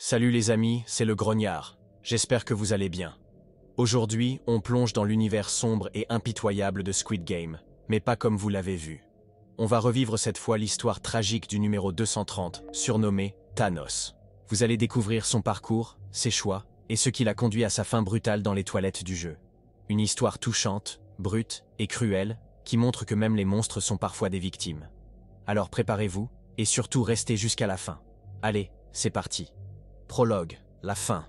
Salut les amis, c'est le Grognard. J'espère que vous allez bien. Aujourd'hui, on plonge dans l'univers sombre et impitoyable de Squid Game, mais pas comme vous l'avez vu. On va revivre cette fois l'histoire tragique du numéro 230, surnommé Thanos. Vous allez découvrir son parcours, ses choix, et ce qui l'a conduit à sa fin brutale dans les toilettes du jeu. Une histoire touchante, brute et cruelle, qui montre que même les monstres sont parfois des victimes. Alors préparez-vous, et surtout restez jusqu'à la fin. Allez, c'est parti. Prologue, la fin.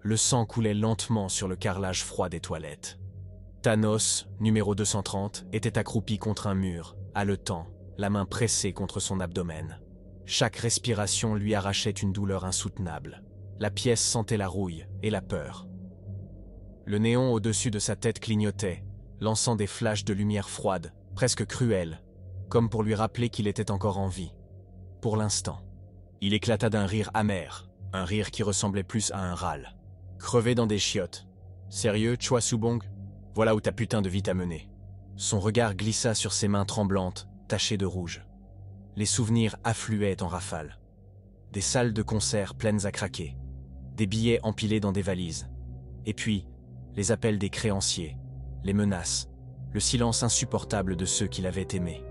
Le sang coulait lentement sur le carrelage froid des toilettes. Thanos, numéro 230, était accroupi contre un mur, haletant, la main pressée contre son abdomen. Chaque respiration lui arrachait une douleur insoutenable. La pièce sentait la rouille et la peur. Le néon au-dessus de sa tête clignotait, lançant des flashs de lumière froide, presque cruelle, comme pour lui rappeler qu'il était encore en vie. Pour l'instant. Il éclata d'un rire amer, un rire qui ressemblait plus à un râle. Crevé dans des chiottes. Sérieux, Choi Soo-bong? Voilà où ta putain de vie t'a mené. Son regard glissa sur ses mains tremblantes, tachées de rouge. Les souvenirs affluaient en rafales. Des salles de concert pleines à craquer. Des billets empilés dans des valises. Et puis, les appels des créanciers, les menaces, le silence insupportable de ceux qui l'avaient aimé.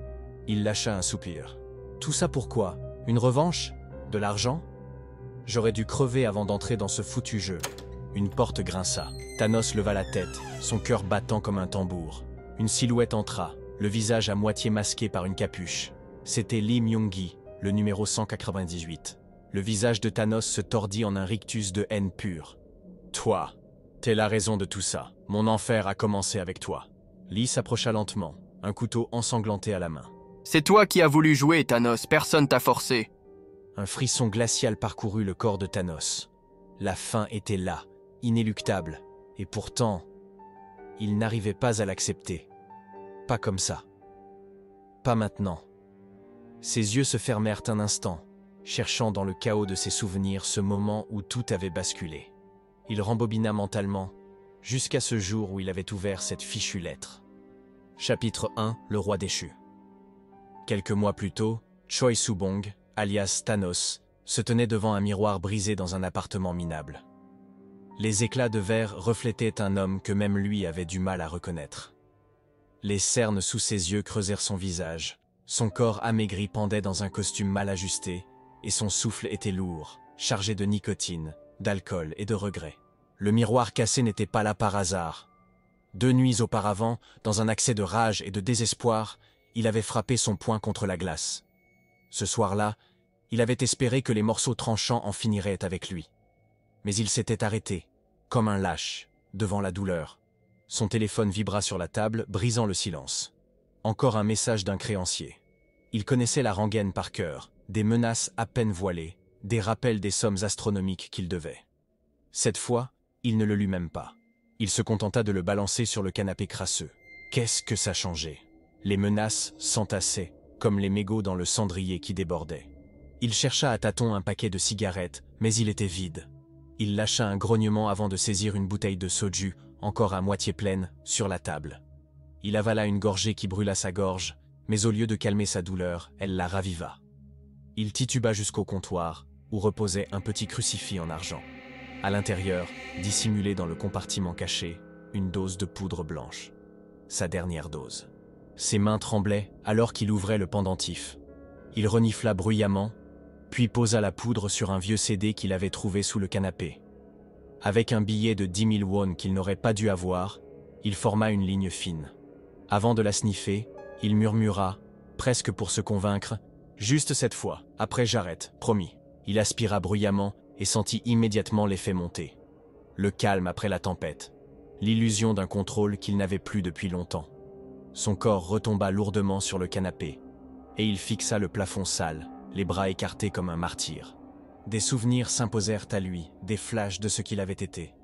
Il lâcha un soupir. Tout ça pourquoi? Une revanche? De l'argent? J'aurais dû crever avant d'entrer dans ce foutu jeu. Une porte grinça. Thanos leva la tête, son cœur battant comme un tambour. Une silhouette entra, le visage à moitié masqué par une capuche. C'était Lee Myung-gi, le numéro 198. Le visage de Thanos se tordit en un rictus de haine pure. Toi, t'es la raison de tout ça. Mon enfer a commencé avec toi. Lee s'approcha lentement, un couteau ensanglanté à la main. C'est toi qui as voulu jouer, Thanos, personne t'a forcé. Un frisson glacial parcourut le corps de Thanos. La fin était là, inéluctable, et pourtant, il n'arrivait pas à l'accepter. Pas comme ça. Pas maintenant. Ses yeux se fermèrent un instant, cherchant dans le chaos de ses souvenirs ce moment où tout avait basculé. Il rembobina mentalement, jusqu'à ce jour où il avait ouvert cette fichue lettre. Chapitre 1, le roi déchu. Quelques mois plus tôt, Choi Soo-bong, alias Thanos, se tenait devant un miroir brisé dans un appartement minable. Les éclats de verre reflétaient un homme que même lui avait du mal à reconnaître. Les cernes sous ses yeux creusèrent son visage, son corps amaigri pendait dans un costume mal ajusté, et son souffle était lourd, chargé de nicotine, d'alcool et de regrets. Le miroir cassé n'était pas là par hasard. 2 nuits auparavant, dans un accès de rage et de désespoir, il avait frappé son poing contre la glace. Ce soir-là, il avait espéré que les morceaux tranchants en finiraient avec lui. Mais il s'était arrêté, comme un lâche, devant la douleur. Son téléphone vibra sur la table, brisant le silence. Encore un message d'un créancier. Il connaissait la rengaine par cœur, des menaces à peine voilées, des rappels des sommes astronomiques qu'il devait. Cette fois, il ne le lut même pas. Il se contenta de le balancer sur le canapé crasseux. Qu'est-ce que ça changeait? Les menaces s'entassaient, comme les mégots dans le cendrier qui débordait. Il chercha à tâtons un paquet de cigarettes, mais il était vide. Il lâcha un grognement avant de saisir une bouteille de soju, encore à moitié pleine, sur la table. Il avala une gorgée qui brûla sa gorge, mais au lieu de calmer sa douleur, elle la raviva. Il tituba jusqu'au comptoir, où reposait un petit crucifix en argent. À l'intérieur, dissimulé dans le compartiment caché, une dose de poudre blanche. Sa dernière dose. Ses mains tremblaient alors qu'il ouvrait le pendentif. Il renifla bruyamment, puis posa la poudre sur un vieux CD qu'il avait trouvé sous le canapé. Avec un billet de 10 000 won qu'il n'aurait pas dû avoir, il forma une ligne fine. Avant de la sniffer, il murmura, presque pour se convaincre, « Juste cette fois, après j'arrête, promis ». Il aspira bruyamment et sentit immédiatement l'effet monter. Le calme après la tempête, l'illusion d'un contrôle qu'il n'avait plus depuis longtemps. Son corps retomba lourdement sur le canapé, et il fixa le plafond sale, les bras écartés comme un martyr. Des souvenirs s'imposèrent à lui, des flashs de ce qu'il avait été.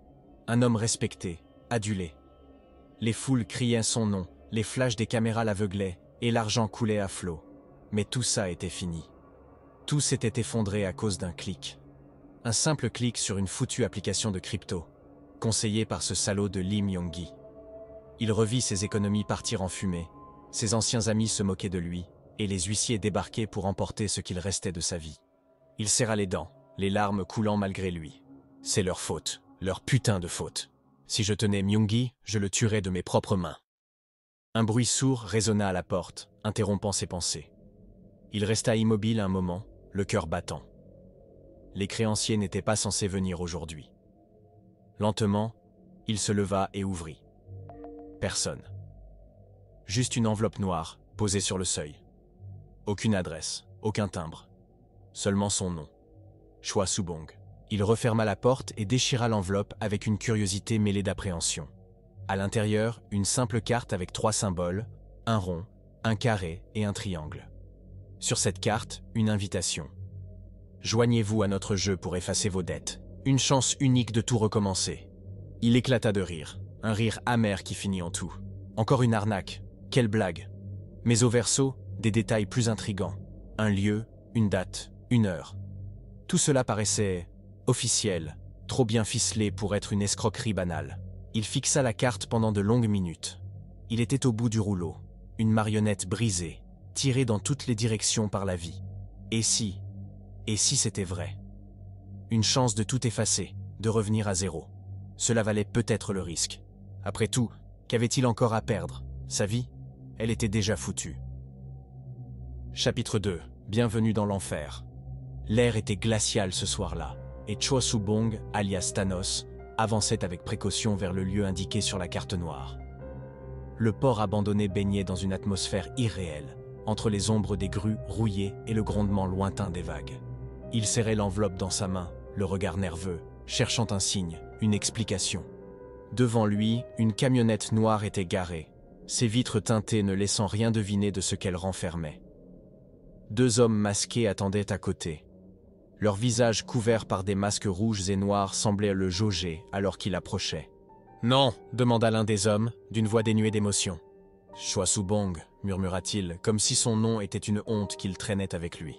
Un homme respecté, adulé. Les foules criaient son nom, les flashs des caméras l'aveuglaient, et l'argent coulait à flot. Mais tout ça était fini. Tout s'était effondré à cause d'un clic. Un simple clic sur une foutue application de crypto, conseillée par ce salaud de Lee Myung-gi. Il revit ses économies partir en fumée, ses anciens amis se moquaient de lui, et les huissiers débarquaient pour emporter ce qu'il restait de sa vie. Il serra les dents, les larmes coulant malgré lui. C'est leur faute, leur putain de faute. Si je tenais Myung-gi, je le tuerais de mes propres mains. Un bruit sourd résonna à la porte, interrompant ses pensées. Il resta immobile un moment, le cœur battant. Les créanciers n'étaient pas censés venir aujourd'hui. Lentement, il se leva et ouvrit. Personne. Juste une enveloppe noire, posée sur le seuil. Aucune adresse, aucun timbre. Seulement son nom. Choi Soo-bong. Il referma la porte et déchira l'enveloppe avec une curiosité mêlée d'appréhension. À l'intérieur, une simple carte avec 3 symboles, un rond, un carré et un triangle. Sur cette carte, une invitation. Joignez-vous à notre jeu pour effacer vos dettes. Une chance unique de tout recommencer. Il éclata de rire, un rire amer qui finit en tout. Encore une arnaque, quelle blague. Mais au verso, des détails plus intrigants. Un lieu, une date, une heure. Tout cela paraissait officiel, trop bien ficelé pour être une escroquerie banale. Il fixa la carte pendant de longues minutes. Il était au bout du rouleau, une marionnette brisée, tirée dans toutes les directions par la vie. Et si c'était vrai? Une chance de tout effacer, de revenir à zéro. Cela valait peut-être le risque. Après tout, qu'avait-il encore à perdre? Sa vie? Elle était déjà foutue. Chapitre 2. Bienvenue dans l'enfer. L'air était glacial ce soir-là, et Choi Soo-bong, alias Thanos, avançait avec précaution vers le lieu indiqué sur la carte noire. Le port abandonné baignait dans une atmosphère irréelle, entre les ombres des grues rouillées et le grondement lointain des vagues. Il serrait l'enveloppe dans sa main, le regard nerveux, cherchant un signe, une explication. Devant lui, une camionnette noire était garée, ses vitres teintées ne laissant rien deviner de ce qu'elle renfermait. 2 hommes masqués attendaient à côté. Leurs visages couverts par des masques rouges et noirs semblaient le jauger alors qu'il approchait. « Non !» demanda l'un des hommes, d'une voix dénuée d'émotion. « Choi Soo-bong » murmura-t-il, comme si son nom était une honte qu'il traînait avec lui.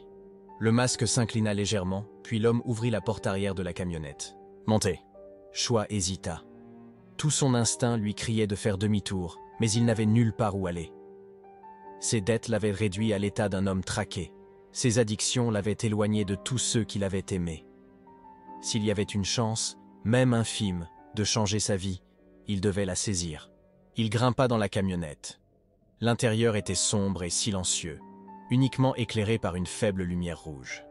Le masque s'inclina légèrement, puis l'homme ouvrit la porte arrière de la camionnette. « Montez !» Choi hésita. Tout son instinct lui criait de faire demi-tour, mais il n'avait nulle part où aller. Ses dettes l'avaient réduit à l'état d'un homme traqué. Ses addictions l'avaient éloigné de tous ceux qui l'avaient aimé. S'il y avait une chance, même infime, de changer sa vie, il devait la saisir. Il grimpa dans la camionnette. L'intérieur était sombre et silencieux, uniquement éclairé par une faible lumière rouge.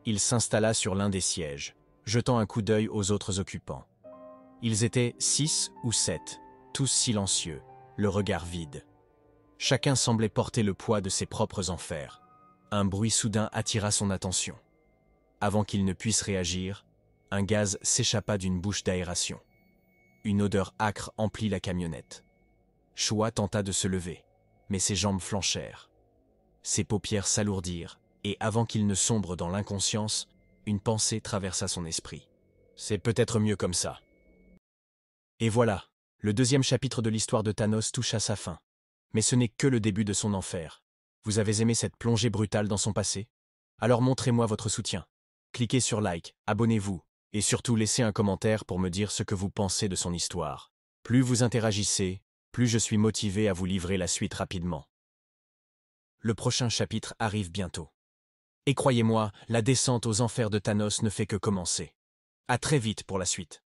Il s'installa sur l'un des sièges, jetant un coup d'œil aux autres occupants. Ils étaient 6 ou 7, tous silencieux, le regard vide. Chacun semblait porter le poids de ses propres enfers. Un bruit soudain attira son attention. Avant qu'il ne puisse réagir, un gaz s'échappa d'une bouche d'aération. Une odeur âcre emplit la camionnette. Choi tenta de se lever, mais ses jambes flanchèrent. Ses paupières s'alourdirent, et avant qu'il ne sombre dans l'inconscience, une pensée traversa son esprit. C'est peut-être mieux comme ça. Et voilà, le 2e chapitre de l'histoire de Thanos touche à sa fin. Mais ce n'est que le début de son enfer. Vous avez aimé cette plongée brutale dans son passé? Alors montrez-moi votre soutien. Cliquez sur like, abonnez-vous, et surtout laissez un commentaire pour me dire ce que vous pensez de son histoire. Plus vous interagissez, plus je suis motivé à vous livrer la suite rapidement. Le prochain chapitre arrive bientôt. Et croyez-moi, la descente aux enfers de Thanos ne fait que commencer. À très vite pour la suite.